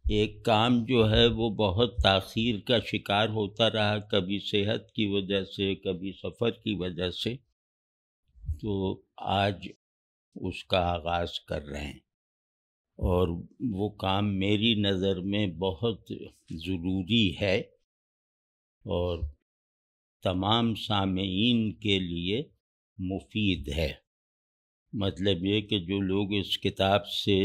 ایک کام جو ہے وہ بہت تاخیر کا شکار ہوتا رہا، کبھی صحت کی وجہ سے، کبھی سفر کی وجہ سے، تو آج اس کا آغاز کر رہے ہیں، اور وہ کام میری نظر میں بہت ضروری ہے اور تمام سامعین کے لیے مفید ہے۔ مطلب یہ کہ جو لوگ اس کتاب سے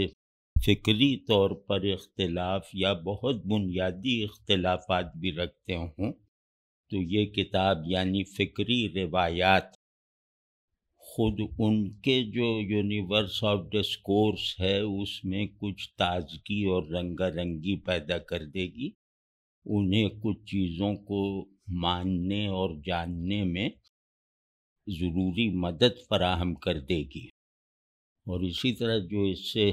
فکری طور پر اختلاف یا بہت بنیادی اختلافات بھی رکھتے ہوں، تو یہ کتاب یعنی فکری روایات خود ان کے جو یونیورس آف ڈسکورس ہے اس میں کچھ تازگی اور رنگا رنگی پیدا کر دے گی، انہیں کچھ چیزوں کو ماننے اور جاننے میں ضروری مدد فراہم کر دے گی، اور اسی طرح جو اس سے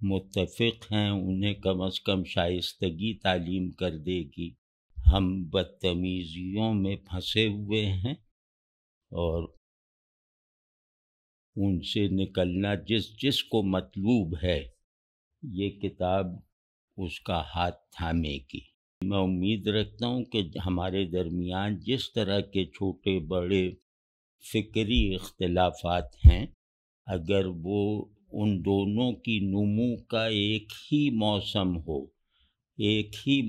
متفق ہیں انہیں کم از کم شائستگی تعلیم کر دے گی۔ ہم بدتمیزیوں میں پھنسے ہوئے ہیں اور ان سے نکلنا جس کو مطلوب ہے، یہ کتاب اس کا ہاتھ تھامے گی۔ میں امید رکھتا ہوں کہ ہمارے درمیان جس طرح کے چھوٹے بڑے فکری اختلافات ہیں، اگر وہ ان دونوں کی نمو کا ایک ہی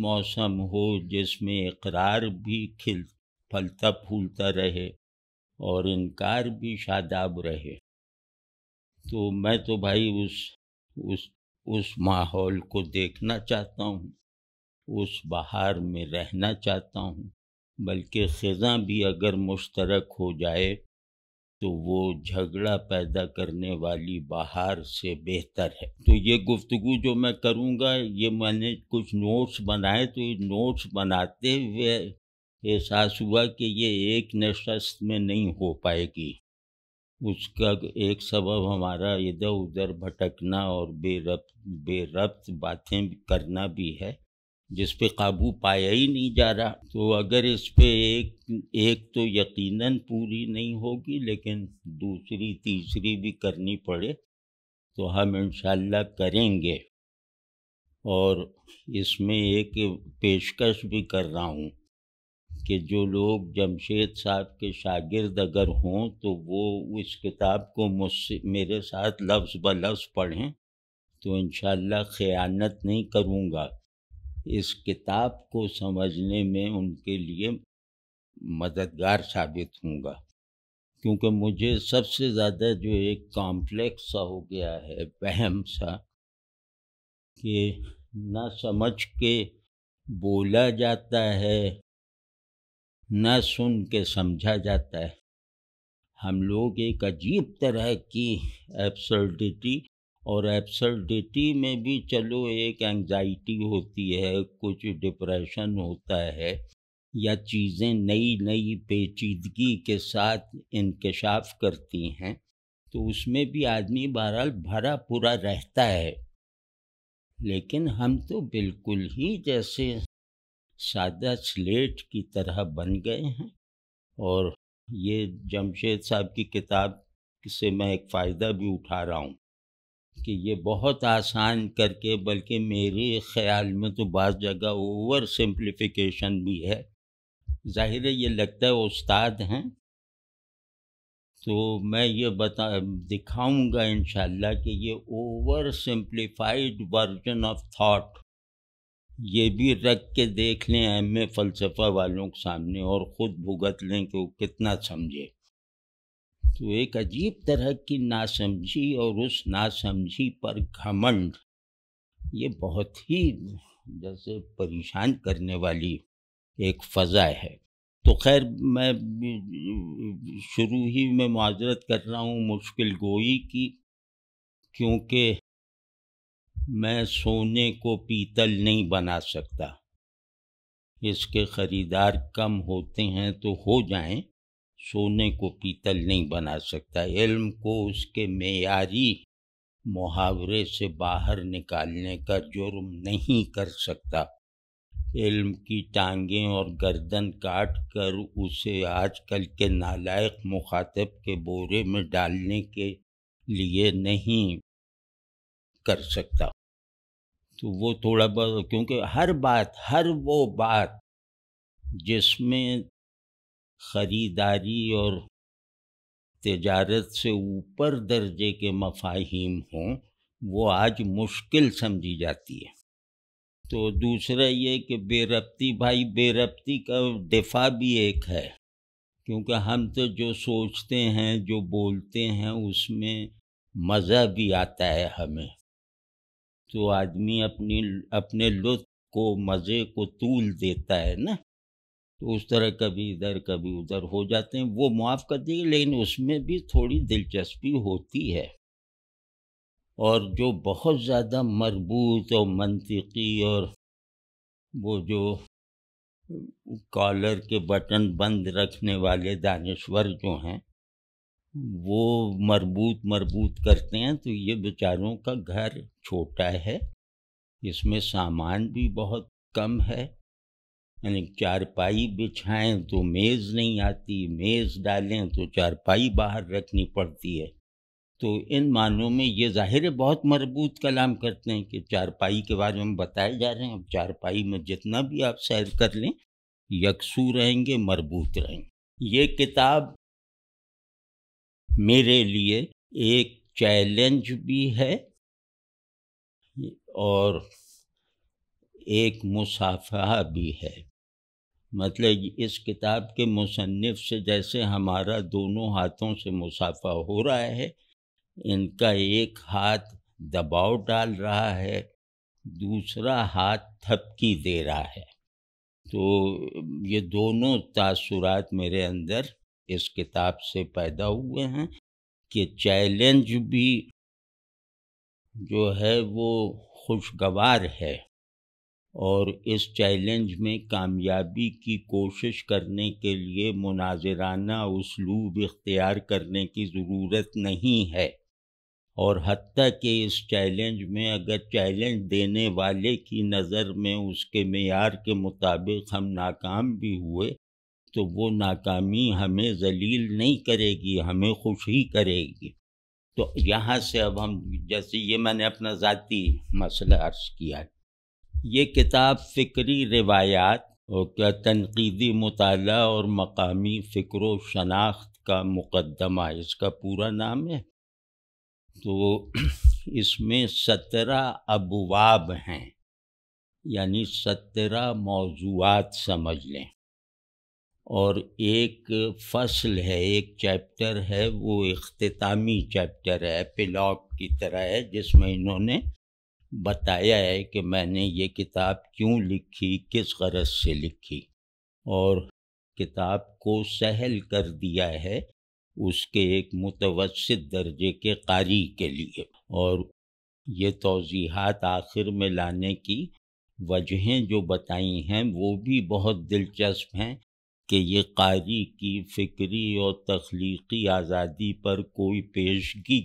موسم ہو جس میں اقرار بھی پھلتا پھولتا رہے اور انکار بھی شاداب رہے، تو میں تو بھائی اس ماحول کو دیکھنا چاہتا ہوں، اس بہار میں رہنا چاہتا ہوں، بلکہ خزاں بھی اگر مشترک ہو جائے تو وہ جھگڑا پیدا کرنے والی بہار سے بہتر ہے۔ تو یہ گفتگو جو میں کروں گا، یہ میں نے کچھ نوٹس بنائے، تو یہ نوٹس بناتے ہوئے احساس ہوا کہ یہ ایک نشست میں نہیں ہو پائے گی۔ اس کا ایک سبب ہمارا ادھر ادھر بھٹکنا اور بے ربط باتیں کرنا بھی ہے، جس پہ قابو پایا ہی نہیں جا رہا۔ تو اگر اس پہ ایک تو یقیناً پوری نہیں ہوگی، لیکن دوسری تیسری بھی کرنی پڑے تو ہم انشاءاللہ کریں گے، اور اس میں ایک پیشکش بھی کر رہا ہوں کہ جو لوگ جمشید صاحب کے شاگرد اگر ہوں تو وہ اس کتاب کو میرے ساتھ لفظ بلفظ پڑھیں، تو انشاءاللہ خیانت نہیں کروں گا، اس کتاب کو سمجھنے میں ان کے لیے مددگار ثابت ہوں گا، کیونکہ مجھے سب سے زیادہ جو ایک کمپلیکس سا ہو گیا ہے، وہم سا، کہ نہ سمجھ کے بولا جاتا ہے، نہ سن کے سمجھا جاتا ہے۔ ہم لوگ ایک عجیب طرح کی ایبسرڈیٹی، اور ایبسرڈیٹی میں بھی چلو ایک انگزائٹی ہوتی ہے، کچھ ڈپریشن ہوتا ہے، یا چیزیں نئی پیچیدگی کے ساتھ انکشاف کرتی ہیں، تو اس میں بھی آدمی بہرحال بھرا پورا رہتا ہے، لیکن ہم تو بالکل ہی جیسے سادہ سلیٹ کی طرح بن گئے ہیں۔ اور یہ جمشید صاحب کی کتاب سے میں ایک فائدہ بھی اٹھا رہا ہوں کہ یہ بہت آسان کر کے، بلکہ میرے خیال میں تو بعض جگہ اوور سمپلیفیکیشن بھی ہے، ظاہر ہے یہ لگتا ہے استاد ہیں، تو میں یہ دکھاؤں گا انشاءاللہ کہ یہ over simplified version of thought یہ بھی رکھ کے دیکھ لیں اہم فلسفہ والوں کے سامنے، اور خود بھگت لیں کہ وہ کتنا سمجھے۔ تو ایک عجیب طرح کی ناسمجھی، اور اس ناسمجھی پر گھمنڈ، یہ بہت ہی جیسے پریشان کرنے والی ایک فضا ہے۔ تو خیر، میں شروع ہی میں معذرت کر رہا ہوں مشکل گوئی کی، کیونکہ میں سونے کو پیتل نہیں بنا سکتا، اس کے خریدار کم ہوتے ہیں تو ہو جائیں، سونے کو پیتل نہیں بنا سکتا، علم کو اس کے معیاری محاورے سے باہر نکالنے کا جرم نہیں کر سکتا، علم کی ٹانگیں اور گردن کاٹ کر اسے آج کل کے نالائق مخاطب کے بورے میں ڈالنے کے لیے نہیں کر سکتا۔ تو وہ تھوڑا بہت، کیونکہ ہر وہ بات جس میں خریداری اور تجارت سے اوپر درجے کے مفاہیم ہوں، وہ آج مشکل سمجھی جاتی ہے۔ تو دوسرا یہ کہ بے ربطی، بھائی بے ربطی کا دفاع بھی ایک ہے، کیونکہ ہم تو جو سوچتے ہیں، جو بولتے ہیں، اس میں مزہ بھی آتا ہے ہمیں، تو آدمی اپنے لطف کو، مزے کو طول دیتا ہے نا، تو اس طرح کبھی ادھر کبھی ادھر ہو جاتے ہیں، وہ معاف کر دیے، لیکن اس میں بھی تھوڑی دلچسپی ہوتی ہے۔ اور جو بہت زیادہ مربوط اور منطقی، اور وہ جو کالر کے بٹن بند رکھنے والے دانشور جو ہیں، وہ مربوط کرتے ہیں، تو یہ بیچاروں کا گھر چھوٹا ہے، اس میں سامان بھی بہت کم ہے، یعنی چارپائی بچھائیں تو میز نہیں آتی، میز ڈالیں تو چارپائی باہر رکھنی پڑتی ہے۔ تو ان معنوں میں یہ ظاہر ہے بہت مربوط کلام کرتے ہیں کہ چارپائی کے بارے میں بتائے جا رہے ہیں، اب چارپائی میں جتنا بھی آپ سیر کر لیں یکسو رہیں گے، مربوط رہیں گے۔ یہ کتاب میرے لیے ایک چیلنج بھی ہے اور ایک مصافحہ بھی ہے۔ مطلب اس کتاب کے مصنف سے جیسے ہمارا دونوں ہاتھوں سے مصافحہ ہو رہا ہے، ان کا ایک ہاتھ دباؤ ڈال رہا ہے، دوسرا ہاتھ تھپکی دے رہا ہے۔ تو یہ دونوں تاثرات میرے اندر اس کتاب سے پیدا ہوئے ہیں کہ چیلنج بھی جو ہے وہ خوشگوار ہے، اور اس چیلنج میں کامیابی کی کوشش کرنے کے لیے مناظرانہ اسلوب اختیار کرنے کی ضرورت نہیں ہے، اور حتیٰ کہ اس چیلنج میں اگر چیلنج دینے والے کی نظر میں اس کے معیار کے مطابق ہم ناکام بھی ہوئے تو وہ ناکامی ہمیں ذلیل نہیں کرے گی، ہمیں خوشی کرے گی۔ تو یہاں سے اب ہم، جیسے یہ میں نے اپنا ذاتی مسئلہ عرض کیا ہے، یہ کتاب فکری روایات اور کیا تنقیدی مطالعہ اور مقامی فکر و شناخت کا مقدمہ، اس کا پورا نام ہے۔ تو اس میں 17 ابواب ہیں، یعنی 17 موضوعات سمجھ لیں، اور ایک فصل ہے، ایک چیپٹر ہے، وہ اختتامی چیپٹر ہے، ایپیلاگ کی طرح ہے، جس میں انہوں نے بتایا ہے کہ میں نے یہ کتاب کیوں لکھی، کس غرض سے لکھی، اور کتاب کو سہل کر دیا ہے اس کے ایک متوسط درجے کے قاری کے لیے، اور یہ توضیحات آخر میں لانے کی وجہیں جو بتائی ہیں وہ بھی بہت دلچسپ ہیں کہ یہ قاری کی فکری اور تخلیقی آزادی پر کوئی پیشگی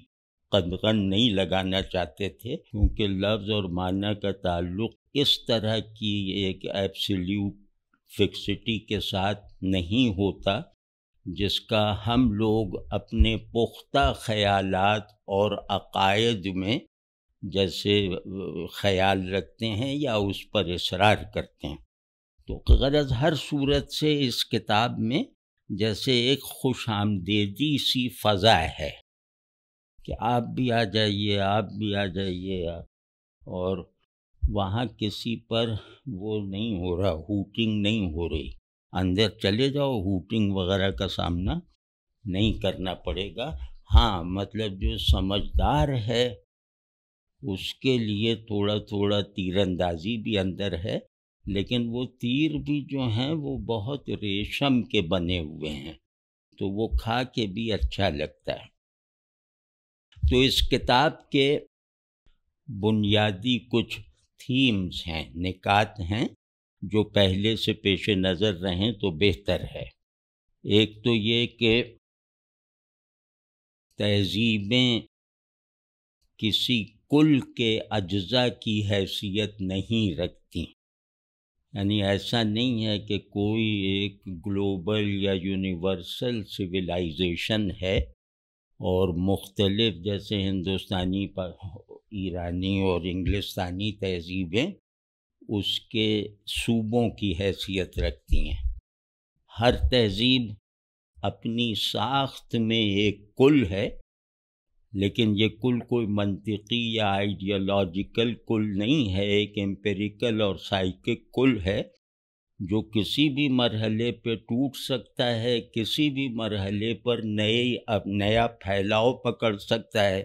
قدغن نہیں لگانا چاہتے تھے، کیونکہ لفظ اور معنی کا تعلق اس طرح کی ایک ایبسلیوٹ فکسٹی کے ساتھ نہیں ہوتا جس کا ہم لوگ اپنے پختہ خیالات اور عقائد میں جیسے خیال رکھتے ہیں یا اس پر اصرار کرتے ہیں۔ تو غرض ہر صورت سے اس کتاب میں جیسے ایک خوش آمدیدی سی فضا ہے کہ آپ بھی آ جائیے، آپ بھی آ جائیے، اور وہاں کسی پر وہ نہیں ہو رہا، ہوٹنگ نہیں ہو رہی، اندر چلے جاؤ، ہوٹنگ وغیرہ کا سامنا نہیں کرنا پڑے گا۔ ہاں مطلب جو سمجھدار ہے اس کے لیے تھوڑا تھوڑا تیر اندازی بھی اندر ہے، لیکن وہ تیر بھی جو ہیں وہ بہت ریشم کے بنے ہوئے ہیں، تو وہ کھا کے بھی اچھا لگتا ہے۔ تو اس کتاب کے بنیادی کچھ تھیمز ہیں، نکات ہیں جو پہلے سے پیش نظر رہیں تو بہتر ہے۔ ایک تو یہ کہ تہذیبیں کسی کل کے اجزاء کی حیثیت نہیں رکھتی، یعنی ایسا نہیں ہے کہ کوئی ایک گلوبل یا یونیورسل سویلائزیشن ہے اور مختلف، جیسے ہندوستانی ایرانی اور انگلستانی تہذیبیں اس کے صوبوں کی حیثیت رکھتی ہیں۔ ہر تہذیب اپنی ساخت میں ایک کل ہے، لیکن یہ کل کوئی منطقی یا آئیڈیالوجیکل کل نہیں ہے، ایک امپیریکل اور سائیکک کل ہے جو کسی بھی مرحلے پہ ٹوٹ سکتا ہے، کسی بھی مرحلے پر نیا پھیلاؤ پکڑ سکتا ہے،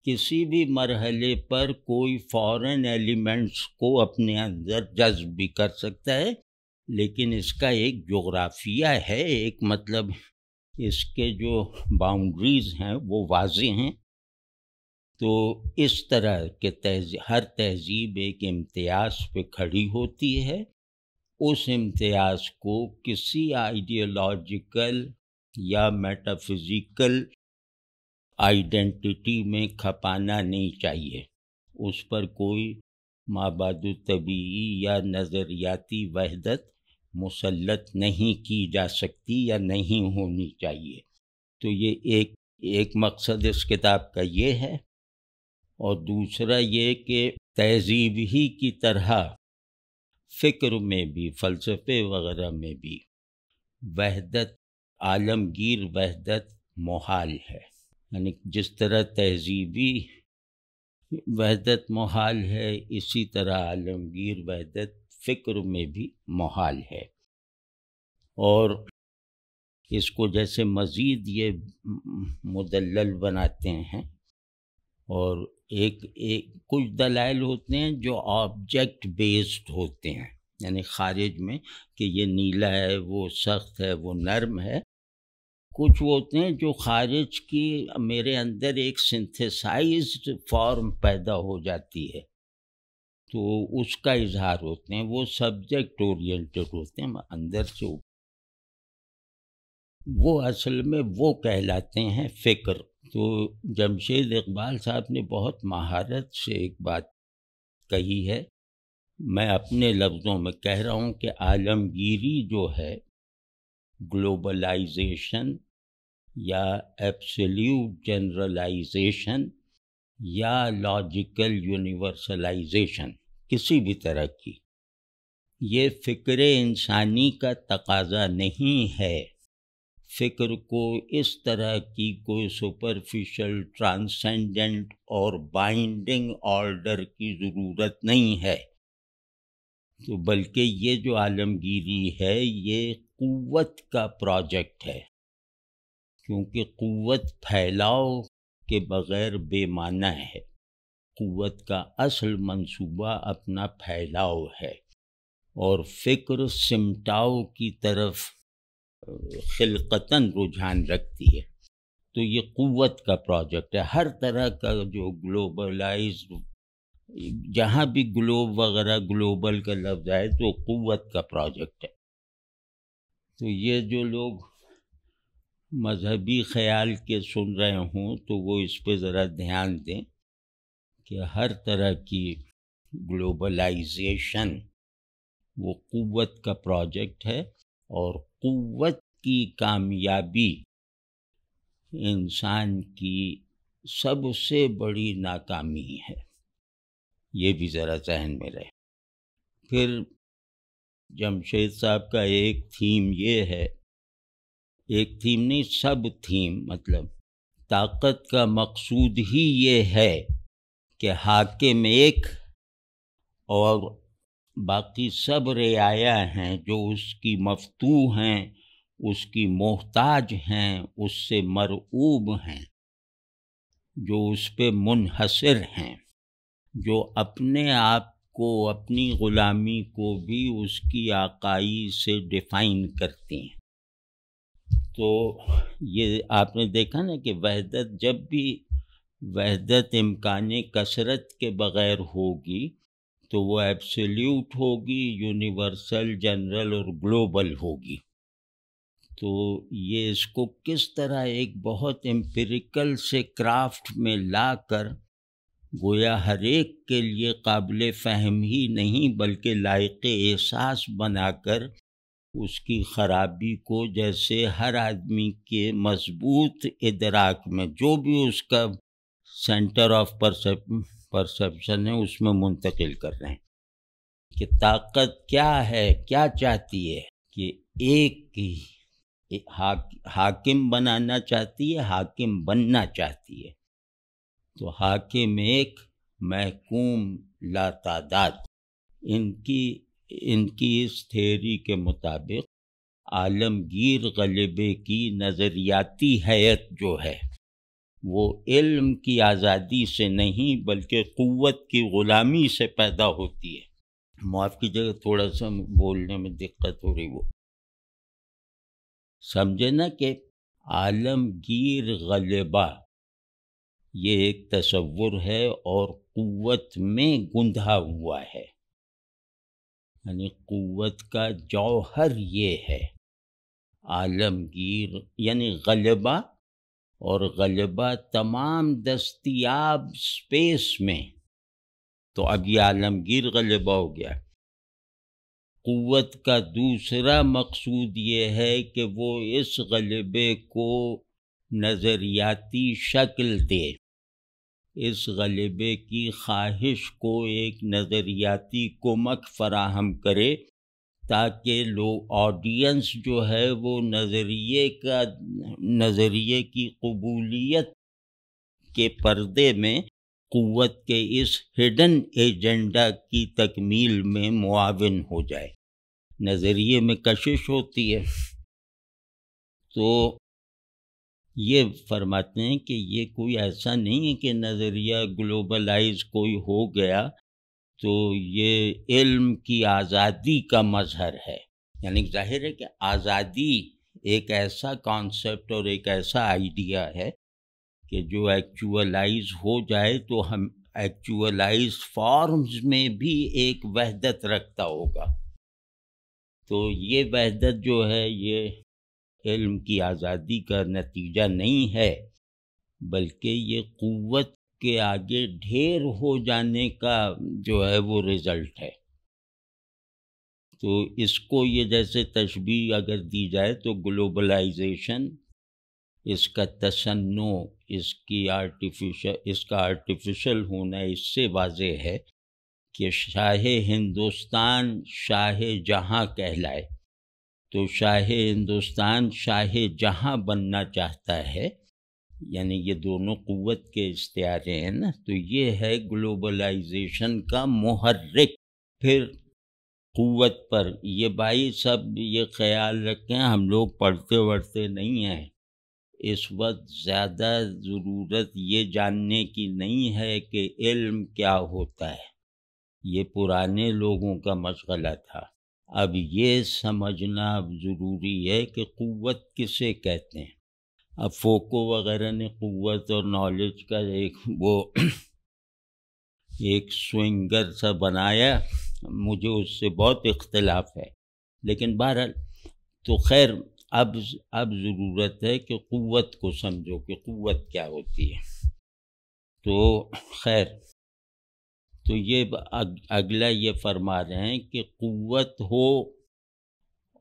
کسی بھی مرحلے پر کوئی فورن ایلیمنٹس کو اپنے اندر جذب بھی کر سکتا ہے، لیکن اس کا ایک جغرافیہ ہے، ایک مطلب اس کے جو باؤنڈریز ہیں وہ واضح ہیں۔ تو اس طرح کے ہر تہذیب ایک امتیاز پہ کھڑی ہوتی ہے، اس امتیاز کو کسی آئیڈیالوجیکل یا میٹافزیکل آئیڈینٹی میں کھپانا نہیں چاہیے، اس پر کوئی مابعد طبیعی یا نظریاتی وحدت مسلط نہیں کی جا سکتی یا نہیں ہونی چاہیے۔ تو یہ ایک مقصد اس کتاب کا یہ ہے، اور دوسرا یہ کہ تہذیب ہی کی طرح فکر میں بھی، فلسفے وغیرہ میں بھی وحدت، عالمگیر وحدت محال ہے، یعنی جس طرح تہذیبی وحدت محال ہے، اسی طرح عالمگیر وحدت فکر میں بھی محال ہے۔ اور اس کو جیسے مزید یہ مدلل بناتے ہیں، اور کچھ دلائل ہوتے ہیں جو آبجیکٹ بیسڈ ہوتے ہیں، یعنی خارج میں کہ یہ نیلا ہے، وہ سخت ہے، وہ نرم ہے۔ کچھ ہوتے ہیں جو خارج کی میرے اندر ایک سنتھیسائزڈ فارم پیدا ہو جاتی ہے، تو اس کا اظہار ہوتے ہیں، وہ سبجیکٹ اورینٹڈ ہوتے ہیں اندر سے، وہ اصل میں وہ کہلاتے ہیں فکر۔ تو جمشید اقبال صاحب نے بہت مہارت سے ایک بات کہی ہے، میں اپنے لفظوں میں کہہ رہا ہوں کہ عالمگیری جو ہے، گلوبلائزیشن یا ایبسلیوٹ جنرلائزیشن یا لاجیکل یونیورسلائزیشن کسی بھی طرح کی، یہ فکر انسانی کا تقاضا نہیں ہے۔ فکر کو اس طرح کی کوئی سپرفیشل، ٹرانسینڈنٹ اور بائنڈنگ آرڈر کی ضرورت نہیں ہے، تو بلکہ یہ جو عالمگیری ہے یہ قوت کا پروجیکٹ ہے، کیونکہ قوت پھیلاؤ کے بغیر بے معنی ہے، قوت کا اصل منصوبہ اپنا پھیلاؤ ہے، اور فکر سمٹاؤ کی طرف خلقتاً رجحان رکھتی ہے، تو یہ قوت کا پروجیکٹ ہے۔ ہر طرح کا جو گلوبلائزڈ، جہاں بھی گلوب وغیرہ گلوبل کا لفظ آئے تو قوت کا پروجیکٹ ہے۔ تو یہ جو لوگ مذہبی خیال کے سن رہے ہوں تو وہ اس پہ ذرا دھیان دیں کہ ہر طرح کی گلوبلائزیشن وہ قوت کا پروجیکٹ ہے، اور قوت کی کامیابی انسان کی سب سے بڑی ناکامی ہے، یہ بھی ذرا ذہن میں رہے۔ پھر جمشید صاحب کا ایک تھیم یہ ہے، ایک تھیم نہیں، سب تھیم، مطلب طاقت کا مقصود ہی یہ ہے کہ حاکم ایک اور باقی سب رعایا ہیں جو اس کی مفتوح ہیں، اس کی محتاج ہیں، اس سے مرعوب ہیں، جو اس پہ منحصر ہیں، جو اپنے آپ کو، اپنی غلامی کو بھی اس کی آقائی سے ڈیفائن کرتی ہیں۔ تو یہ آپ نے دیکھا نا کہ وحدت، جب بھی وحدت امکان کثرت کے بغیر ہوگی تو وہ ایبسلیوٹ ہوگی، یونیورسل، جنرل اور گلوبل ہوگی۔ تو یہ اس کو کس طرح ایک بہت امپیریکل سے کرافٹ میں لا کر گویا ہر ایک کے لیے قابل فہم ہی نہیں بلکہ لائق احساس بنا کر اس کی خرابی کو، جیسے ہر آدمی کے مضبوط ادراک میں جو بھی اس کا سینٹر آف پرسیپشن ہے اس میں منتقل کر رہے ہیں کہ طاقت کیا ہے، کیا چاہتی ہے کہ ایک حاکم بنانا چاہتی ہے، حاکم بننا چاہتی ہے. تو حاکم ایک، محکوم لا تعداد. ان کی اس تھیوری کے مطابق عالمگیر غلبے کی نظریاتی حیت جو ہے وہ علم کی آزادی سے نہیں بلکہ قوت کی غلامی سے پیدا ہوتی ہے. معاف کیجیے تھوڑا سا بولنے میں دقت ہو رہی، وہ سمجھے نا کہ عالمگیر غلبہ یہ ایک تصور ہے اور قوت میں گندھا ہوا ہے. یعنی قوت کا جوہر یہ ہے عالمگیر، یعنی غلبہ، اور غلبہ تمام دستیاب سپیس میں. تو اب یہ عالمگیر غلبہ ہو گیا. قوت کا دوسرا مقصود یہ ہے کہ وہ اس غلبے کو نظریاتی شکل دے، اس غلبے کی خواہش کو ایک نظریاتی کمک فراہم کرے تاکہ آڈینس جو ہے وہ نظریے کی قبولیت کے پردے میں قوت کے اس ہڈن ایجنڈا کی تکمیل میں معاون ہو جائے. نظریے میں کشش ہوتی ہے. تو یہ فرماتے ہیں کہ یہ کوئی ایسا نہیں ہے کہ نظریہ گلوبلائز کوئی ہو گیا تو یہ علم کی آزادی کا مظہر ہے. یعنی ظاہر ہے کہ آزادی ایک ایسا کانسیپٹ اور ایک ایسا آئیڈیا ہے کہ جو ایکچولائز ہو جائے تو ہم ایکچولائز فارمز میں بھی ایک وحدت رکھتا ہوگا. تو یہ وحدت جو ہے یہ علم کی آزادی کا نتیجہ نہیں ہے بلکہ یہ قوت کے آگے ڈھیر ہو جانے کا جو ہے وہ رزلٹ ہے. تو اس کو یہ جیسے تشبیہ اگر دی جائے تو گلوبلائزیشن، اس کا تصنع، اس کا آرٹیفیشل ہونا اس سے واضح ہے کہ شاہ ہندوستان شاہ جہاں کہلائے. تو شاہ ہندوستان شاہ جہاں بننا چاہتا ہے، یعنی یہ دونوں قوت کے استعارے ہیں نا. تو یہ ہے گلوبلائزیشن کا محرک. پھر قوت پر یہ بھائی سب یہ خیال رکھیں، ہم لوگ پڑھتے نہیں ہیں. اس وقت زیادہ ضرورت یہ جاننے کی نہیں ہے کہ علم کیا ہوتا ہے، یہ پرانے لوگوں کا مشغلہ تھا. اب یہ سمجھنا اب ضروری ہے کہ قوت کسے کہتے ہیں. اب فوکو وغیرہ نے قوت اور نالج کا ایک سوئنگر سا بنایا، مجھے اس سے بہت اختلاف ہے. لیکن بہرحال تو خیر اب ضرورت ہے کہ قوت کو سمجھو کہ قوت کیا ہوتی ہے. تو خیر تو یہ اگلا یہ فرما رہے ہیں کہ قوت ہو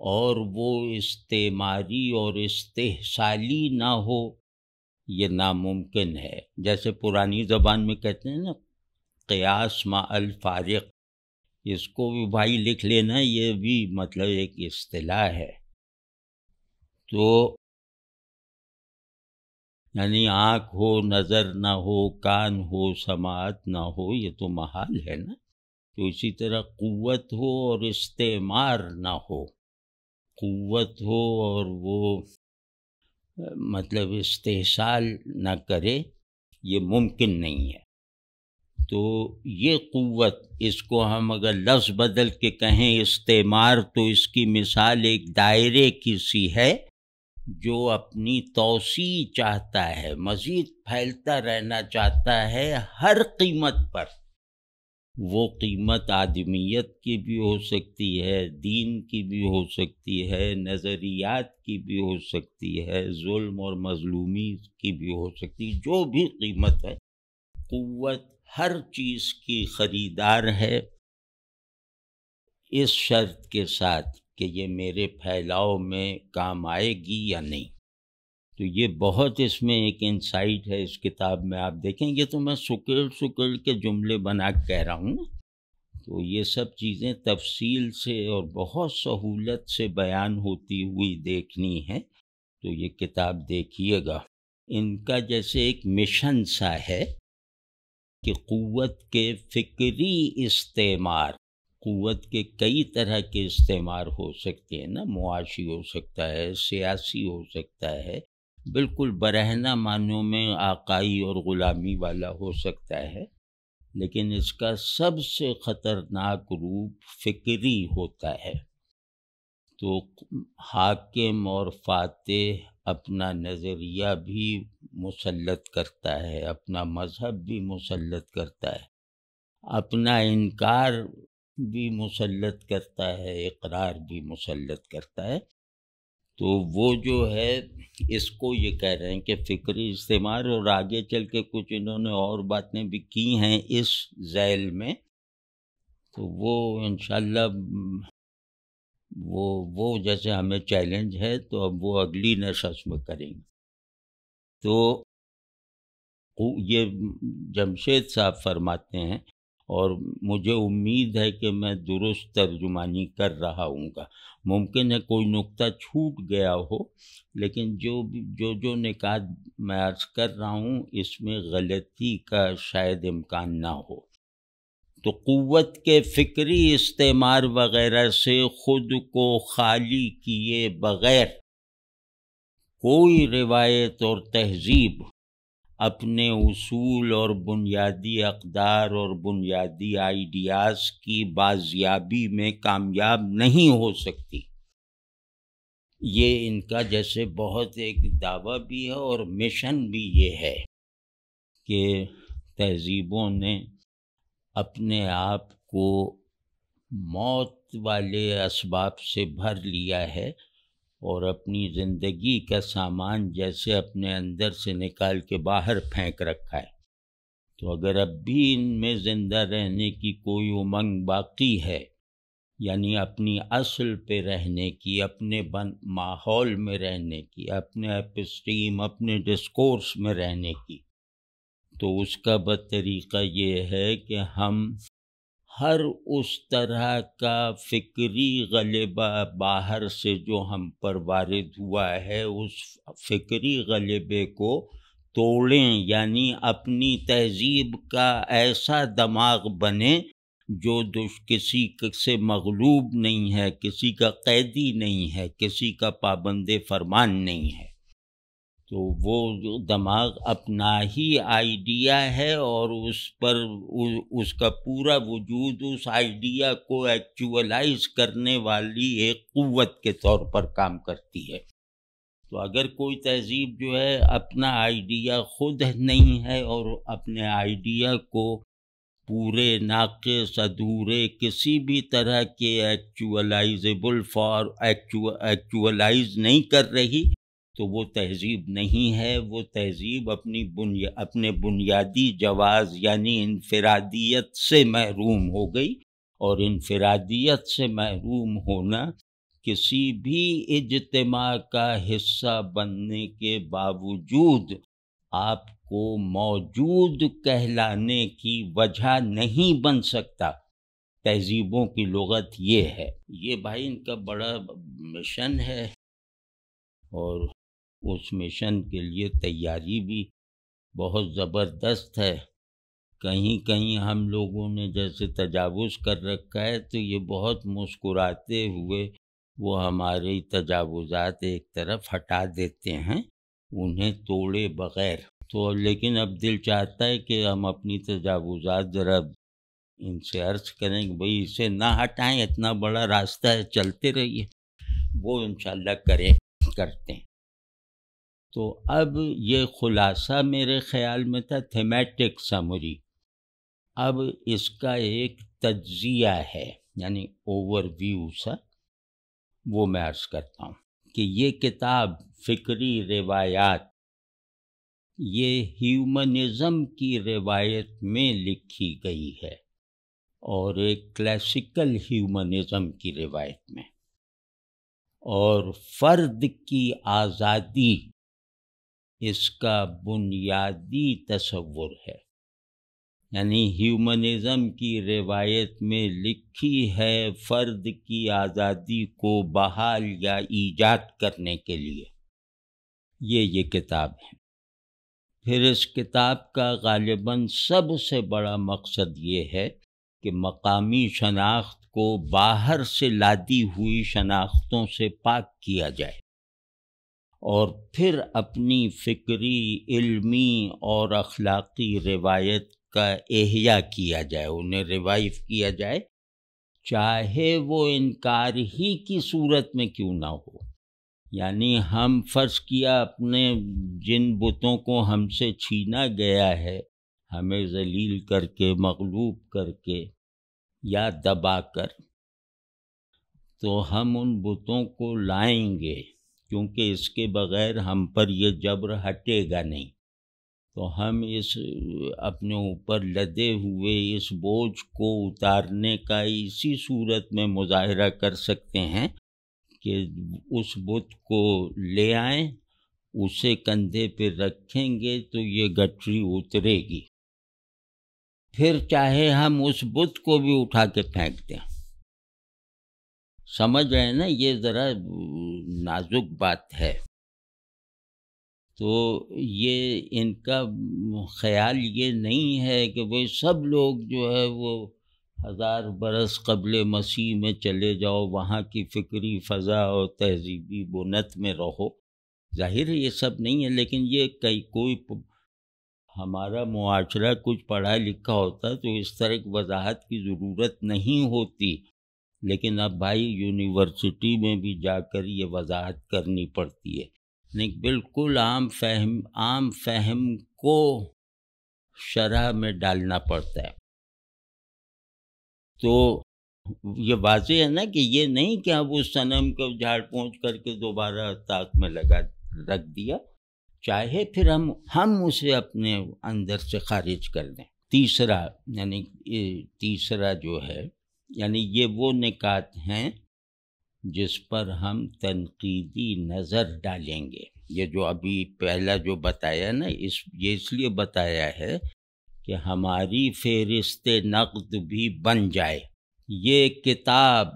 اور وہ استعماری اور استحصالی نہ ہو یہ ناممکن ہے. جیسے پرانی زبان میں کہتے ہیں نا قیاس مع الفارق، اس کو بھی بھائی لکھ لینا، یہ بھی مطلب ایک اصطلاح ہے. تو یعنی آنکھ ہو نظر نہ ہو، کان ہو سماعت نہ ہو، یہ تو محال ہے نا. تو اسی طرح قوت ہو اور استعمار نہ ہو، قوت ہو اور وہ مطلب استحصال نہ کرے، یہ ممکن نہیں ہے. تو یہ قوت، اس کو ہم اگر لفظ بدل کے کہیں استعمار، تو اس کی مثال ایک دائرے کی سی ہے جو اپنی توسیع چاہتا ہے، مزید پھیلتا رہنا چاہتا ہے ہر قیمت پر. وہ قیمت آدمیت کی بھی ہو سکتی ہے، دین کی بھی ہو سکتی ہے، نظریات کی بھی ہو سکتی ہے، ظلم اور مظلومی کی بھی ہو سکتی ہے. جو بھی قیمت ہے، قوت ہر چیز کی خریدار ہے، اس شرط کے ساتھ کہ یہ میرے پھیلاؤ میں کام آئے گی یا نہیں. تو یہ بہت اس میں ایک انسائٹ ہے اس کتاب میں، آپ دیکھیں گے تو میں سکیڑ کے جملے بنا کے کہہ رہا ہوں نا، تو یہ سب چیزیں تفصیل سے اور بہت سہولت سے بیان ہوتی ہوئی دیکھنی ہے، تو یہ کتاب دیکھیے گا۔ ان کا جیسے ایک مشن سا ہے کہ قوت کے فکری استعمار، قوت کے کئی طرح کے استعمار ہو سکتے ہیں نا، معاشی ہو سکتا ہے، سیاسی ہو سکتا ہے، بالکل برہنہ معنوں میں آقائی اور غلامی والا ہو سکتا ہے، لیکن اس کا سب سے خطرناک روپ فکری ہوتا ہے۔ تو حاکم اور فاتح اپنا نظریہ بھی مسلط کرتا ہے، اپنا مذہب بھی مسلط کرتا ہے، اپنا انکار بھی مسلط کرتا ہے، اقرار بھی مسلط کرتا ہے۔ تو وہ جو ہے اس کو یہ کہہ رہے ہیں کہ فکری استعمار، اور آگے چل کے کچھ انہوں نے اور باتیں بھی کی ہیں اس ذیل میں، تو وہ انشاءاللہ وہ جیسے ہمیں چیلنج ہے تو اب وہ اگلی نشست میں کریں گے۔ تو یہ جمشید صاحب فرماتے ہیں، اور مجھے امید ہے کہ میں درست ترجمانی کر رہا ہوں گا، ممکن ہے کوئی نقطہ چھوٹ گیا ہو، لیکن جو نکات میں عرض کر رہا ہوں اس میں غلطی کا شاید امکان نہ ہو۔ تو قوت کے فکری استعمار وغیرہ سے خود کو خالی کیے بغیر کوئی روایت اور تہذیب اپنے اصول اور بنیادی اقدار اور بنیادی آئیڈیاز کی بازیابی میں کامیاب نہیں ہو سکتی۔ یہ ان کا جیسے بہت ایک دعویٰ بھی ہے اور مشن بھی یہ ہے کہ تہذیبوں نے اپنے آپ کو موت والے اسباب سے بھر لیا ہے، اور اپنی زندگی کا سامان جیسے اپنے اندر سے نکال کے باہر پھینک رکھا ہے۔ تو اگر اب بھی ان میں زندہ رہنے کی کوئی امنگ باقی ہے، یعنی اپنی اصل پہ رہنے کی، اپنے ماحول میں رہنے کی، اپنے اپسٹیم، اپنے ڈسکورس میں رہنے کی، تو اس کا طریقہ یہ ہے کہ ہم ہر اس طرح کا فکری غلبہ باہر سے جو ہم پر وارد ہوا ہے، اس فکری غلبے کو توڑیں، یعنی اپنی تہذیب کا ایسا دماغ بنے جو کسی سے مغلوب نہیں ہے، کسی کا قیدی نہیں ہے، کسی کا پابند فرمان نہیں ہے۔ تو وہ جو دماغ اپنا ہی آئیڈیا ہے، اور اس پر اس کا پورا وجود اس آئیڈیا کو ایکچولائز کرنے والی ایک قوت کے طور پر کام کرتی ہے۔ تو اگر کوئی تہذیب جو ہے اپنا آئیڈیا خود نہیں ہے، اور اپنے آئیڈیا کو پورے ناقص ادھورے کسی بھی طرح کے ایکچولائز نہیں کر رہی، تو وہ تہذیب نہیں ہے۔ وہ تہذیب اپنے بنیادی جواز یعنی انفرادیت سے محروم ہو گئی، اور انفرادیت سے محروم ہونا کسی بھی اجتماع کا حصہ بننے کے باوجود آپ کو موجود کہلانے کی وجہ نہیں بن سکتا۔ تہذیبوں کی لغت یہ ہے۔ یہ بھائی ان کا بڑا مشن ہے، اور اس مشن کے لیے تیاری بھی بہت زبردست ہے۔ کہیں کہیں ہم لوگوں نے جیسے تجاوز کر رکھا ہے، تو یہ بہت مسکراتے ہوئے وہ ہمارے تجاوزات ایک طرف ہٹا دیتے ہیں، انہیں توڑے بغیر۔ تو لیکن اب دل چاہتا ہے کہ ہم اپنی تجاوزات ذرا ان سے عرض کریں کہ بھئی اسے نہ ہٹائیں، اتنا بڑا راستہ ہے، چلتے رہیے۔ وہ انشاءاللہ کرتے ہیں۔ تو اب یہ خلاصہ میرے خیال میں تھا تھیمیٹک سمری۔ اب اس کا ایک تجزیہ ہے، یعنی اوور ویو سا، وہ میں عرض کرتا ہوں کہ یہ کتاب فکری روایات، یہ ہیومنزم کی روایت میں لکھی گئی ہے، اور ایک کلاسیکل ہیومنزم کی روایت میں، اور فرد کی آزادی اس کا بنیادی تصور ہے، یعنی ہیومنزم کی روایت میں لکھی ہے فرد کی آزادی کو بحال یا ایجاد کرنے کے لیے یہ کتاب ہے۔ پھر اس کتاب کا غالباً سب سے بڑا مقصد یہ ہے کہ مقامی شناخت کو باہر سے لادی ہوئی شناختوں سے پاک کیا جائے اور پھر اپنی فکری، علمی اور اخلاقی روایت کا احیاء کیا جائے، انہیں ریوائیو کیا جائے، چاہے وہ انکار ہی کی صورت میں کیوں نہ ہو۔ یعنی ہم فرض کیا اپنے جن بتوں کو ہم سے چھینا گیا ہے، ہمیں ذلیل کر کے، مغلوب کر کے یا دبا کر، تو ہم ان بتوں کو لائیں گے، کیونکہ اس کے بغیر ہم پر یہ جبر ہٹے گا نہیں۔ تو ہم اس اپنے اوپر لدے ہوئے اس بوجھ کو اتارنے کا اسی صورت میں مظاہرہ کر سکتے ہیں کہ اس بت کو لے آئیں، اسے کندھے پہ رکھیں گے تو یہ گٹھری اترے گی، پھر چاہے ہم اس بت کو بھی اٹھا کے پھینک دیں۔ سمجھ رہے ہیں نا، یہ ذرا نازک بات ہے۔ تو یہ ان کا خیال یہ نہیں ہے کہ وہ سب لوگ جو ہے وہ 1000 برس قبل مسیح میں چلے جاؤ، وہاں کی فکری فضا اور تہذیبی بنت میں رہو۔ ظاہر ہے یہ سب نہیں ہے، لیکن یہ کوئی ہمارا معاشرہ کچھ پڑھا لکھا ہوتا تو اس طرح کی وضاحت کی ضرورت نہیں ہوتی، لیکن اب بھائی یونیورسٹی میں بھی جا کر یہ وضاحت کرنی پڑتی ہے، نہیں بالکل عام فہم کو شرح میں ڈالنا پڑتا ہے۔ تو یہ واضح ہے نا کہ یہ نہیں کہ اب اس صنم کو جھاڑ پونچھ کر کے دوبارہ طاق میں رکھ دیا، چاہے پھر ہم اسے اپنے اندر سے خارج کر دیں۔ تیسرا جو ہے، یعنی یہ وہ نکات ہیں جس پر ہم تنقیدی نظر ڈالیں گے۔ یہ جو ابھی پہلا جو بتایا نا، یہ اس لیے بتایا ہے کہ ہماری فہرست نقد بھی بن جائے۔ یہ کتاب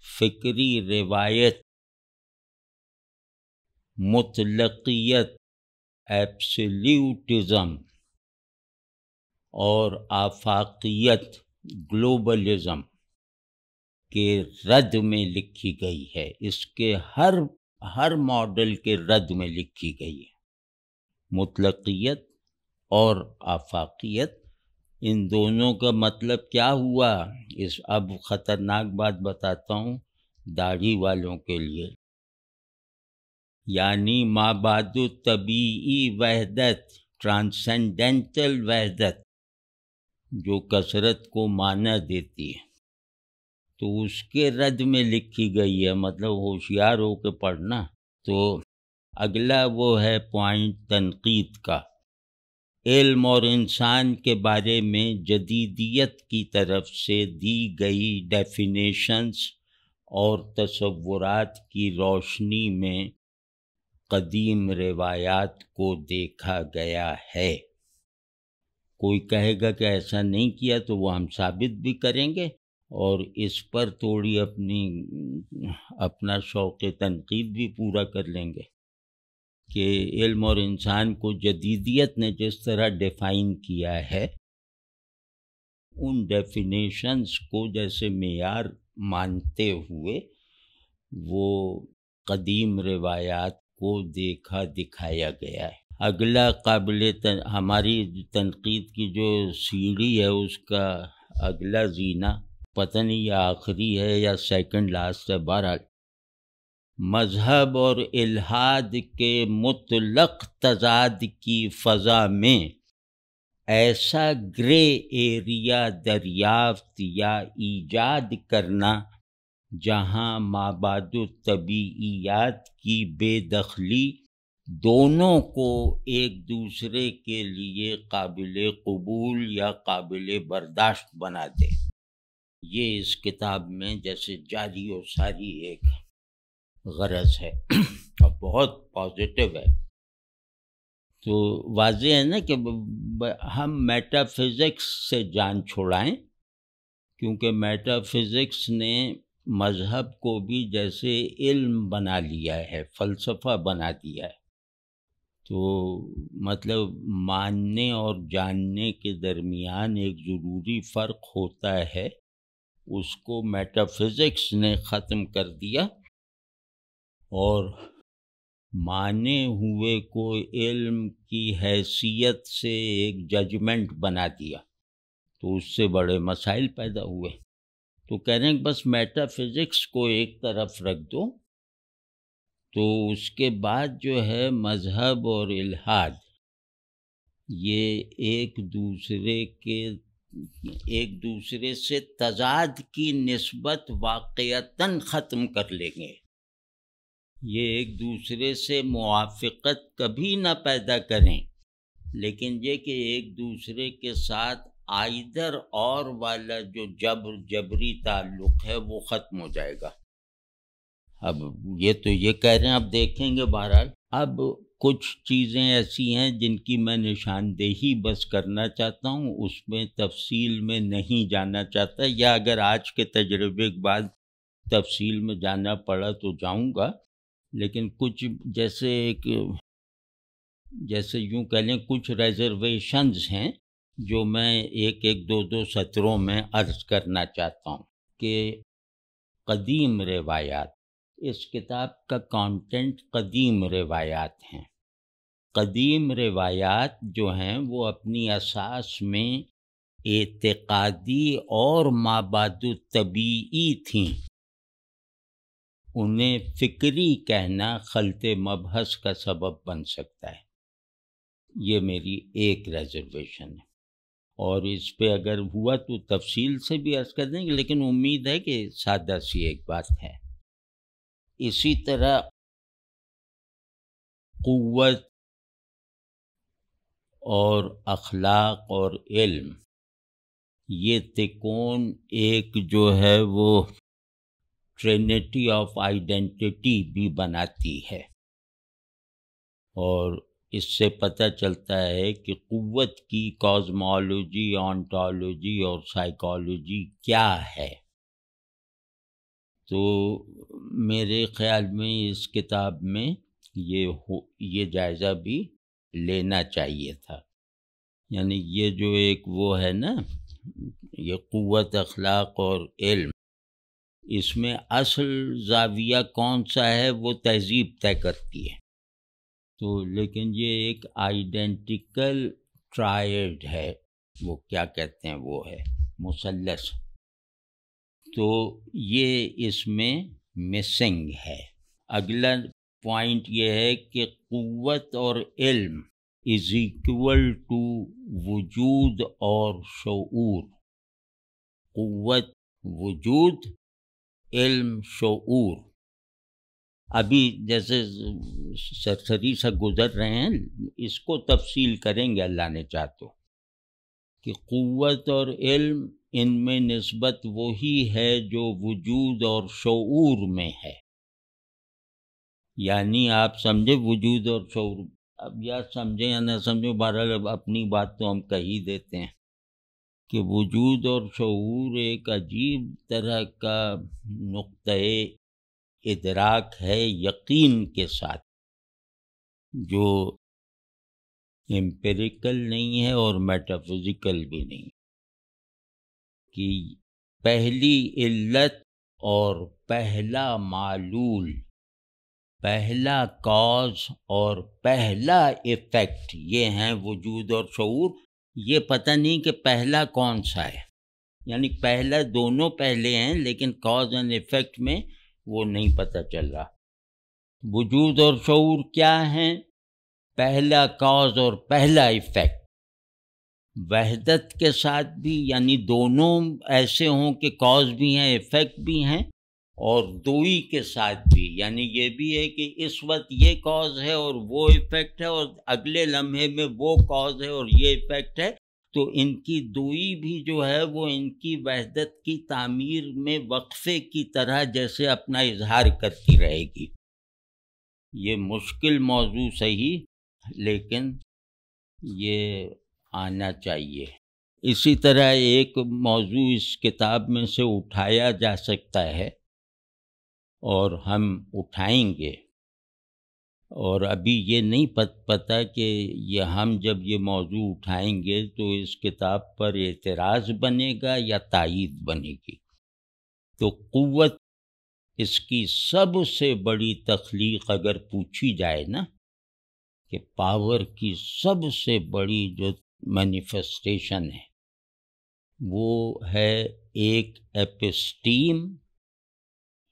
فکری روایت، مطلقیت، ایبسلیوٹزم اور آفاقیت، گلوبلزم کے رد میں لکھی گئی ہے، اس کے ہر ماڈل کے رد میں لکھی گئی ہے۔ مطلقیت اور آفاقیت، ان دونوں کا مطلب کیا ہوا؟ اب خطرناک بات بتاتا ہوں داڑھی والوں کے لیے، یعنی مابعد طبیعی وحدت، ٹرانسینڈنٹل وحدت، جو کثرت کو معنی دیتی ہے، تو اس کے رد میں لکھی گئی ہے، مطلب ہوشیار ہو کے پڑھنا۔ تو اگلا وہ ہے پوائنٹ تنقید کا، علم اور انسان کے بارے میں جدیدیت کی طرف سے دی گئی ڈیفینیشنز اور تصورات کی روشنی میں قدیم روایات کو دیکھا گیا ہے۔ کوئی کہے گا کہ ایسا نہیں کیا تو وہ ہم ثابت بھی کریں گے، اور اس پر تھوڑی اپنا شوق تنقید بھی پورا کر لیں گے کہ علم اور انسان کو جدیدیت نے جس طرح ڈیفائن کیا ہے، ان ڈیفینیشنز کو جیسے معیار مانتے ہوئے وہ قدیم روایات کو دیکھا دکھایا گیا ہے۔ اگلا ہماری تنقید کی جو سیڑھی ہے، اس کا اگلا زینہ پتہ نہیں یہ آخری ہے یا سیکنڈ لاسٹ ہے، بہرحال مذہب اور الحاد کے مطلق تضاد کی فضا میں ایسا گرے ایریا دریافت یا ایجاد کرنا جہاں مابعد الطبیعیات کی بے دخلی دونوں کو ایک دوسرے کے لیے قابل قبول یا قابل برداشت بنا دے، یہ اس کتاب میں جیسے جاری و ساری ایک غرض ہے اور بہت پازیٹیو ہے۔ تو واضح ہے نا کہ ہم میٹا فزکس سے جان چھوڑائیں، کیونکہ میٹا فزکس نے مذہب کو بھی جیسے علم بنا لیا ہے، فلسفہ بنا دیا ہے۔ تو مطلب ماننے اور جاننے کے درمیان ایک ضروری فرق ہوتا ہے، اس کو میٹا فزکس نے ختم کر دیا اور مانے ہوئے کو علم کی حیثیت سے ایک ججمنٹ بنا دیا، تو اس سے بڑے مسائل پیدا ہوئے۔ تو کہہ رہے ہیں کہ بس میٹا فزکس کو ایک طرف رکھ دو، تو اس کے بعد جو ہے مذہب اور الحاد یہ ایک دوسرے سے تضاد کی نسبت واقعتاً ختم کر لیں گے، یہ ایک دوسرے سے موافقت کبھی نہ پیدا کریں، لیکن یہ کہ ایک دوسرے کے ساتھ آئدر اور والا جو جبری تعلق ہے وہ ختم ہو جائے گا۔ اب یہ تو یہ کہہ رہے ہیں، اب دیکھیں گے بہرحال۔ اب کچھ چیزیں ایسی ہیں جن کی میں نشاندہی بس کرنا چاہتا ہوں، اس میں تفصیل میں نہیں جانا چاہتا، یا اگر آج کے تجربے کے بعد تفصیل میں جانا پڑا تو جاؤں گا، لیکن کچھ جیسے یوں کہہ لیں کچھ ریزرویشنز ہیں جو میں ایک دو سطروں میں عرض کرنا چاہتا ہوں کہ قدیم روایات، اس کتاب کا کانٹینٹ قدیم روایات ہیں۔ قدیم روایات جو ہیں وہ اپنی اساس میں اعتقادی اور مابعد طبیعی تھیں، انہیں فکری کہنا خلط مبحث کا سبب بن سکتا ہے۔ یہ میری ایک ریزرویشن ہے، اور اس پہ اگر ہوا تو تفصیل سے بھی عرض کر دیں گے، لیکن امید ہے کہ سادہ سی ایک بات ہے۔ اسی طرح قوت اور اخلاق اور علم، یہ تکون ایک جو ہے وہ ٹرینٹی آف آئیڈینٹی بھی بناتی ہے، اور اس سے پتہ چلتا ہے کہ قوت کی کازمالوجی، آنٹولوجی اور سائیکالوجی کیا ہے۔ تو میرے خیال میں اس کتاب میں یہ جائزہ بھی لینا چاہیے تھا، یعنی یہ جو ایک وہ ہے نا، یہ قوت، اخلاق اور علم، اس میں اصل زاویہ کون سا ہے وہ تہذیب طے کرتی ہے، تو لیکن یہ ایک آئیڈینٹیکل ٹرائیڈ ہے، وہ کیا کہتے ہیں، وہ ہے مثلث، تو یہ اس میں مسنگ ہے۔ اگلا پوائنٹ یہ ہے کہ قوت اور علم از ایکول ٹو وجود اور شعور، قوت وجود، علم شعور۔ ابھی جیسے سرسری سا گزر رہے ہیں، اس کو تفصیل کریں گے اللہ نے چاہ تو، کہ قوت اور علم ان میں نسبت وہی ہے جو وجود اور شعور میں ہے، یعنی آپ سمجھے وجود اور شعور، اب یا سمجھیں یا نہ سمجھیں، بہرحال اب اپنی بات تو ہم کہہ ہی دیتے ہیں کہ وجود اور شعور ایک عجیب طرح کا نقطۂ ادراک ہے یقین کے ساتھ، جو امپیریکل نہیں ہے اور میٹافزیکل بھی نہیں، کہ پہلی علت اور پہلا معلول، پہلا کاز اور پہلا ایفیکٹ، یہ ہیں وجود اور شعور۔ یہ پتہ نہیں کہ پہلا کون سا ہے، یعنی پہلا دونوں پہلے ہیں لیکن کاز اینڈ ایفیکٹ میں وہ نہیں پتہ چل رہا۔ وجود اور شعور کیا ہیں؟ پہلا کاز اور پہلا ایفیکٹ، وحدت کے ساتھ بھی، یعنی دونوں ایسے ہوں کہ کاز بھی ہیں ایفیکٹ بھی ہیں، اور دوئی کے ساتھ بھی، یعنی یہ بھی ہے کہ اس وقت یہ کاز ہے اور وہ ایفیکٹ ہے، اور اگلے لمحے میں وہ کاز ہے اور یہ ایفیکٹ ہے، تو ان کی دوئی بھی جو ہے وہ ان کی وحدت کی تعمیر میں وقفے کی طرح جیسے اپنا اظہار کرتی رہے گی۔ یہ مشکل موضوع صحیح، لیکن یہ آنا چاہیے۔ اسی طرح ایک موضوع اس کتاب میں سے اٹھایا جا سکتا ہے اور ہم اٹھائیں گے، اور ابھی یہ نہیں پتہ کہ یہ ہم جب یہ موضوع اٹھائیں گے تو اس کتاب پر اعتراض بنے گا یا تائید بنے گی۔ تو قوت، اس کی سب سے بڑی تخلیق اگر پوچھی جائے نا، کہ پاور کی سب سے بڑی جو مینیفیسٹیشن ہے وہ ہے ایک ایپسٹیم۔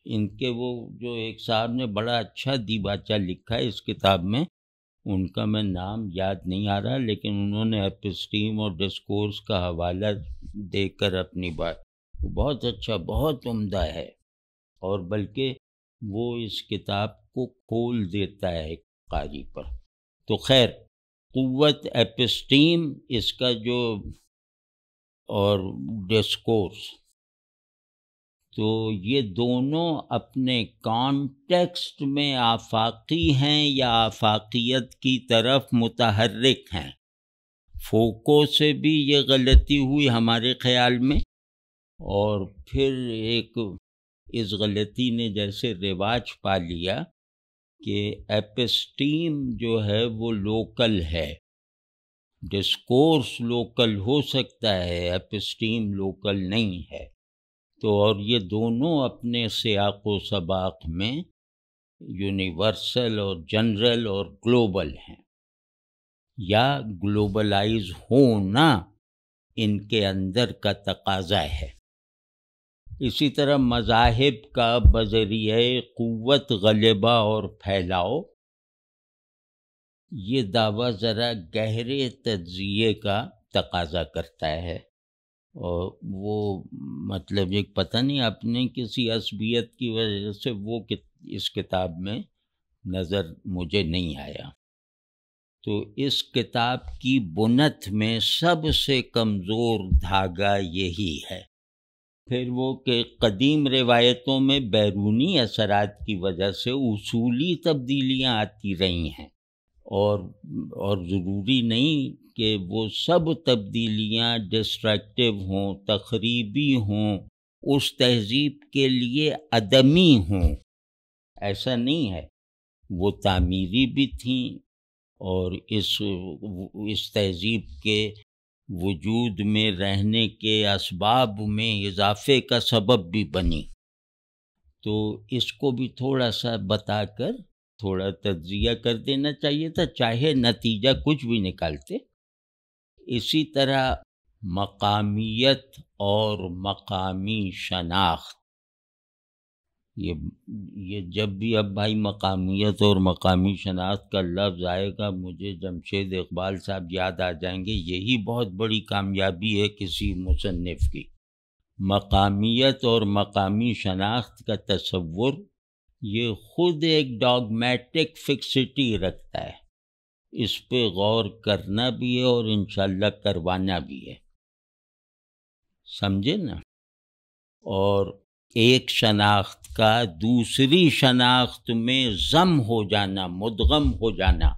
ان کے وہ جو ایک صاحب نے بڑا اچھا دیباچہ لکھا ہے اس کتاب میں، ان کا میں نام یاد نہیں آ رہا، لیکن انہوں نے ایپسٹیم اور ڈسکورس کا حوالہ دے کر اپنی بات، بہت اچھا، بہت عمدہ ہے، اور بلکہ وہ اس کتاب کو کھول دیتا ہے قاری پر۔ تو خیر، قوت، ایپسٹیم اس کا جو، اور ڈسکورس، تو یہ دونوں اپنے کانٹیکسٹ میں آفاقی ہیں یا آفاقیت کی طرف متحرک ہیں۔ فوکو سے بھی یہ غلطی ہوئی ہمارے خیال میں، اور پھر ایک اس غلطی نے جیسے رواج پا لیا کہ ایپسٹیم جو ہے وہ لوکل ہے، ڈسکورس لوکل ہو سکتا ہے، ایپسٹیم لوکل نہیں ہے۔ تو اور یہ دونوں اپنے سیاق و سباق میں یونیورسل اور جنرل اور گلوبل ہیں، یا گلوبلائز ہونا ان کے اندر کا تقاضا ہے۔ اسی طرح مذاہب کا بذریعہ قوت غلبہ اور پھیلاؤ، یہ دعویٰ ذرا گہرے تجزیے کا تقاضا کرتا ہے، اور وہ مطلب ایک پتہ نہیں اپنے کسی عصبیت کی وجہ سے وہ اس کتاب میں نظر مجھے نہیں آیا۔ تو اس کتاب کی بنت میں سب سے کمزور دھاگا یہی ہے۔ پھر وہ کہ قدیم روایتوں میں بیرونی اثرات کی وجہ سے اصولی تبدیلیاں آتی رہی ہیں، اور ضروری نہیں کہ وہ سب تبدیلیاں ڈسٹرکٹیو ہوں، تخریبی ہوں، اس تہذیب کے لیے عدمی ہوں، ایسا نہیں ہے، وہ تعمیری بھی تھیں، اور اس تہذیب کے وجود میں رہنے کے اسباب میں اضافے کا سبب بھی بنی۔ تو اس کو بھی تھوڑا سا بتا کر تھوڑا تجزیہ کر دینا چاہیے تھا، چاہے نتیجہ کچھ بھی نکالتے۔ اسی طرح مقامیت اور مقامی شناخت، یہ جب بھی اب بھائی مقامیت اور مقامی شناخت کا لفظ آئے گا مجھے جمشید اقبال صاحب یاد آ جائیں گے۔ یہی بہت بڑی کامیابی ہے کسی مصنف کی۔ مقامیت اور مقامی شناخت کا تصور یہ خود ایک ڈاگمیٹک فکسٹی رکھتا ہے، اس پہ غور کرنا بھی ہے اور انشاءاللہ کروانا بھی ہے، سمجھے نا؟ اور ایک شناخت کا دوسری شناخت میں ضم ہو جانا، مدغم ہو جانا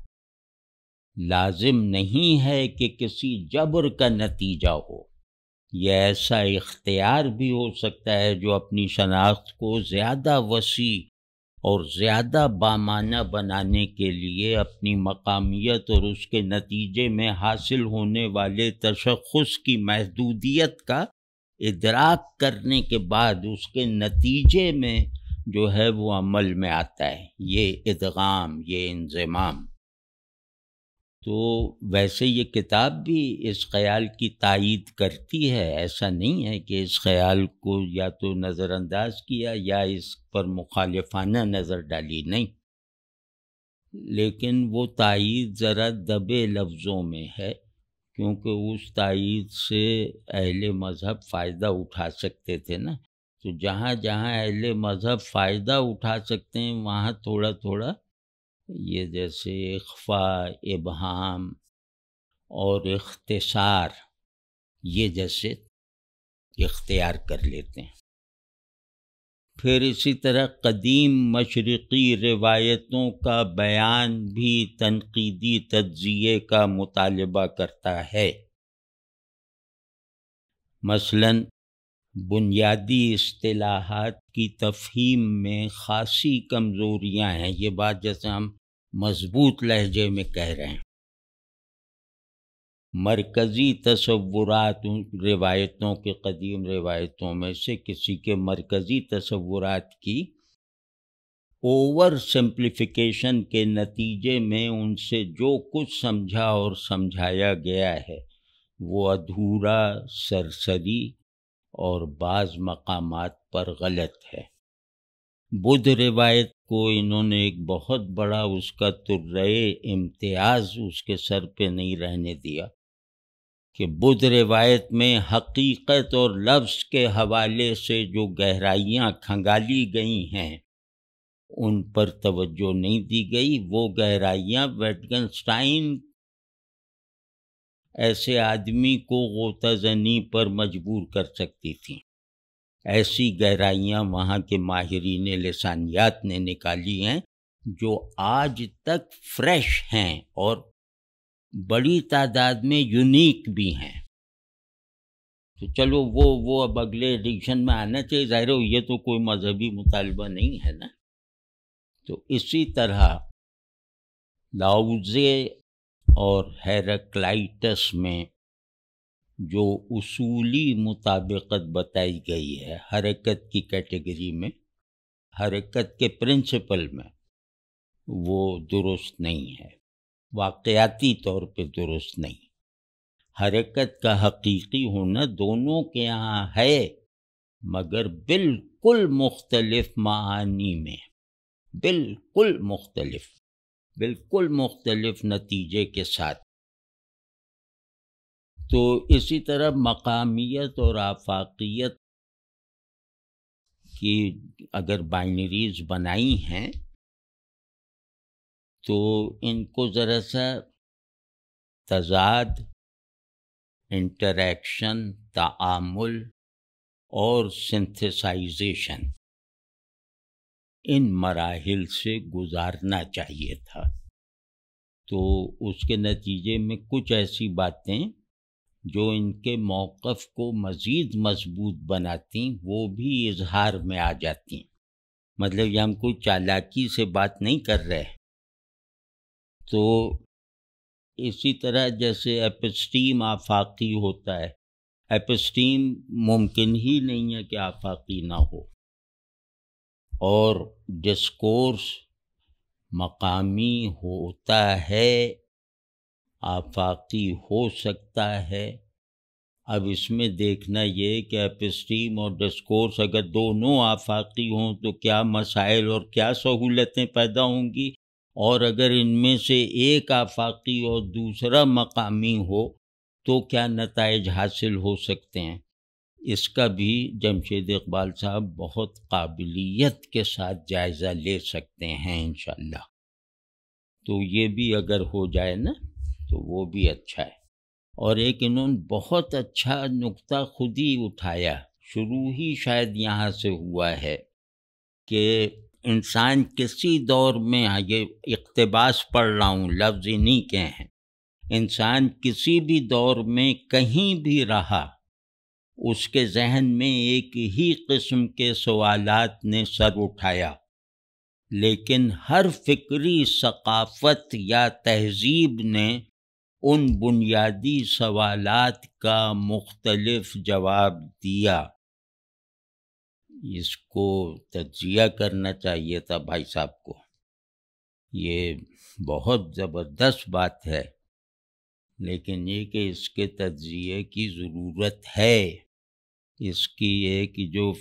لازم نہیں ہے کہ کسی جبر کا نتیجہ ہو، یہ ایسا اختیار بھی ہو سکتا ہے جو اپنی شناخت کو زیادہ وسیع اور زیادہ بامعنی بنانے کے لیے اپنی مقامیت اور اس کے نتیجے میں حاصل ہونے والے تشخص کی محدودیت کا ادراک کرنے کے بعد اس کے نتیجے میں جو ہے وہ عمل میں آتا ہے، یہ ادغام، یہ انضمام۔ تو ویسے یہ کتاب بھی اس خیال کی تائید کرتی ہے، ایسا نہیں ہے کہ اس خیال کو یا تو نظر انداز کیا یا اس پر مخالفانہ نظر ڈالی، نہیں، لیکن وہ تائید ذرا دبے لفظوں میں ہے، کیونکہ اس تائید سے اہل مذہب فائدہ اٹھا سکتے تھے نا۔ تو جہاں جہاں اہل مذہب فائدہ اٹھا سکتے ہیں وہاں تھوڑا تھوڑا یہ جیسے اخفاء، ابہام اور اختصار یہ جیسے اختیار کر لیتے ہیں۔ پھر اسی طرح قدیم مشرقی روایتوں کا بیان بھی تنقیدی تجزیے کا مطالبہ کرتا ہے۔ مثلاً بنیادی اصطلاحات کی تفہیم میں خاصی کمزوریاں ہیں، یہ بات جیسے ہم مضبوط لہجے میں کہہ رہے ہیں۔ مرکزی تصورات، روایتوں کے قدیم روایتوں میں سے کسی کے مرکزی تصورات کی اوور سمپلیفیکیشن کے نتیجے میں ان سے جو کچھ سمجھا اور سمجھایا گیا ہے وہ ادھورا، سرسری اور بعض مقامات پر غلط ہے۔ بدھ روایت کو انہوں نے ایک بہت بڑا اس کا ترے امتیاز اس کے سر پہ نہیں رہنے دیا کہ بدھ روایت میں حقیقت اور لفظ کے حوالے سے جو گہرائیاں کھنگالی گئی ہیں ان پر توجہ نہیں دی گئی۔ وہ گہرائیاں ویٹگنسٹائن ایسے آدمی کو غوطہ زنی پر مجبور کر سکتی تھیں۔ ایسی گہرائیاں وہاں کے ماہرین لسانیات نے نکالی ہیں جو آج تک فریش ہیں اور بڑی تعداد میں یونیک بھی ہیں۔ تو چلو وہ اب اگلے ایڈیشن میں آنا چاہیے، ظاہر ہو یہ تو کوئی مذہبی مطالبہ نہیں ہے نا۔ تو اسی طرح لاؤزے اور ہیراکلائٹس میں جو اصولی مطابقت بتائی گئی ہے حرکت کی کیٹیگری میں، حرکت کے پرنسپل میں، وہ درست نہیں ہے، واقعاتی طور پہ درست نہیں۔ حرکت کا حقیقی ہونا دونوں کے یہاں ہے مگر بالکل مختلف معانی میں، بالکل مختلف نتیجے کے ساتھ۔ تو اسی طرح مقامیت اور آفاقیت کی اگر بائنریز بنائی ہیں تو ان کو ذرا سا تضاد، انٹریکشن، تعامل اور سنتھسائزیشن، ان مراحل سے گزارنا چاہیے تھا۔ تو اس کے نتیجے میں کچھ ایسی باتیں جو ان کے موقف کو مزید مضبوط بناتی وہ بھی اظہار میں آ جاتی۔ مطلب یہ ہم کوئی چالاکی سے بات نہیں کر رہے۔ تو اسی طرح جیسے ایپسٹیم آفاقی ہوتا ہے، ایپسٹیم ممکن ہی نہیں ہے کہ آفاقی نہ ہو، اور ڈسکورس مقامی ہوتا ہے، آفاقی ہو سکتا ہے۔ اب اس میں دیکھنا یہ کہ ایپسٹیم اور ڈسکورس اگر دونوں آفاقی ہوں تو کیا مسائل اور کیا سہولتیں پیدا ہوں گی، اور اگر ان میں سے ایک آفاقی اور دوسرا مقامی ہو تو کیا نتائج حاصل ہو سکتے ہیں۔ اس کا بھی جمشید اقبال صاحب بہت قابلیت کے ساتھ جائزہ لے سکتے ہیں انشاءاللہ۔ تو یہ بھی اگر ہو جائے نا تو وہ بھی اچھا ہے۔ اور ایک انہوں نے بہت اچھا نکتہ خود ہی اٹھایا، شروع ہی شاید یہاں سے ہوا ہے کہ انسان کسی دور میں، یہ اقتباس پڑھ رہا ہوں، لفظ انہی کے ہیں، انسان کسی بھی دور میں کہیں بھی رہا اس کے ذہن میں ایک ہی قسم کے سوالات نے سر اٹھایا، لیکن ہر فکری ثقافت یا تہذیب نے ان بنیادی سوالات کا مختلف جواب دیا۔ اس کو تجزیہ کرنا چاہیے تھا بھائی صاحب کو، یہ بہت زبردست بات ہے، لیکن یہ کہ اس کے تجزیے کی ضرورت ہے، اس کی ایک جو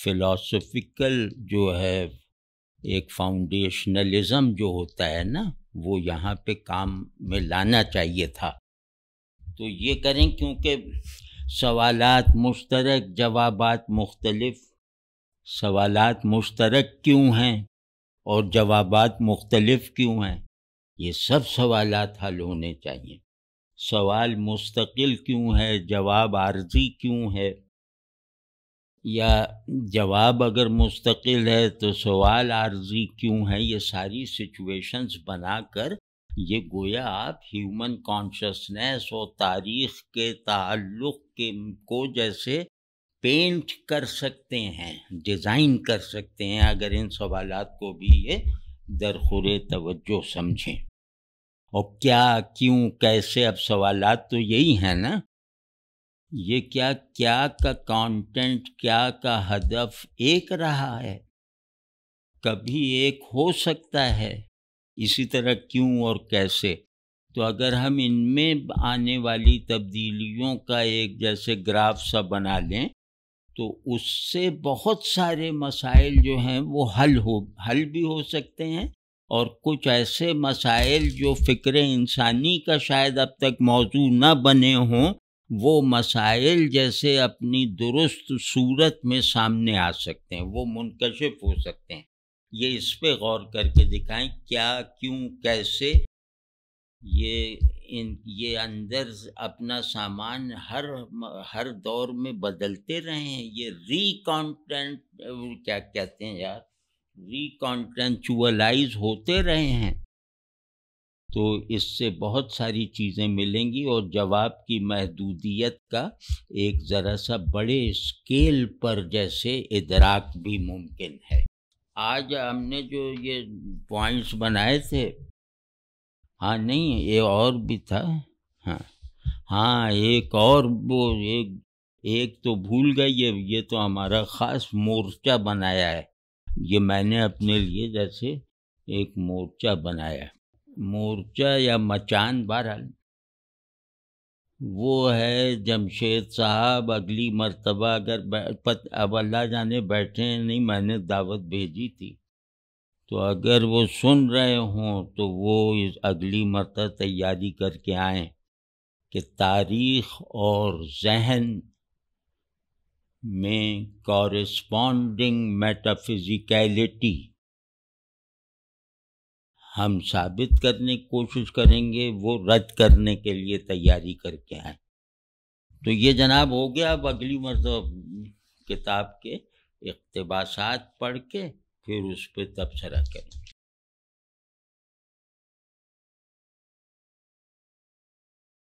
فلاسفیکل جو ہے ایک فاؤنڈیشنلزم جو ہوتا ہے نا وہ یہاں پہ کام میں لانا چاہیے تھا۔ تو یہ کریں کیونکہ سوالات مشترک، جوابات مختلف۔ سوالات مشترک کیوں ہیں اور جوابات مختلف کیوں ہیں؟ یہ سب سوالات حل ہونے چاہیے۔ سوال مستقل کیوں ہے، جواب عارضی کیوں ہے؟ یا جواب اگر مستقل ہے تو سوال عارضی کیوں ہے، یہ ساری سچویشنز بنا کر یہ گویا آپ ہیومن کانشسنس اور تاریخ کے تعلق کو جیسے پینٹ کر سکتے ہیں، ڈیزائن کر سکتے ہیں، اگر ان سوالات کو بھی یہ درخور توجہ سمجھیں۔ اور کیا، کیوں، کیسے، اب سوالات تو یہی ہیں نا، یہ کیا کا کانٹینٹ، کیا کا ہدف ایک رہا ہے، کبھی ایک ہو سکتا ہے، اسی طرح کیوں اور کیسے۔ تو اگر ہم ان میں آنے والی تبدیلیوں کا ایک جیسے گراف سا بنا لیں تو اس سے بہت سارے مسائل جو ہیں وہ حل بھی ہو سکتے ہیں، اور کچھ ایسے مسائل جو فکر انسانی کا شاید اب تک موضوع نہ بنے ہوں، وہ مسائل جیسے اپنی درست صورت میں سامنے آ سکتے ہیں، وہ منکشف ہو سکتے ہیں۔ یہ اس پہ غور کر کے دکھائیں، کیا، کیوں، کیسے، یہ اندر اپنا سامان ہر دور میں بدلتے رہے ہیں، یہ کیا کہتے ہیں یار، ریکانٹینچولائز ہوتے رہے ہیں، تو اس سے بہت ساری چیزیں ملیں گی، اور جواب کی محدودیت کا ایک ذرا سا بڑے اسکیل پر جیسے ادراک بھی ممکن ہے۔ آج ہم نے جو یہ پوائنٹس بنائے تھے، ہاں نہیں یہ اور بھی تھا، ہاں ایک اور، وہ ایک تو بھول گئے، یہ تو ہمارا خاص مورچہ بنایا ہے، یہ میں نے اپنے لیے جیسے ایک مورچہ بنایا، مورچہ یا مچان، بہرحال وہ ہے جمشید صاحب، اگلی مرتبہ اگر اب اللہ جانے بیٹھے ہیں نہیں، میں نے دعوت بھیجی تھی، تو اگر وہ سن رہے ہوں تو وہ اگلی مرتبہ تیاری کر کے آئیں کہ تاریخ اور ذہن میں کورسپونڈنگ میٹافزیکیلٹی ہم ثابت کرنے کی کوشش کریں گے، وہ رد کرنے کے لیے تیاری کر کے آئیں۔ تو یہ جناب ہو گیا، اب اگلی مرتبہ کتاب کے اقتباسات پڑھ کے پھر اس پہ تبصرہ کریں۔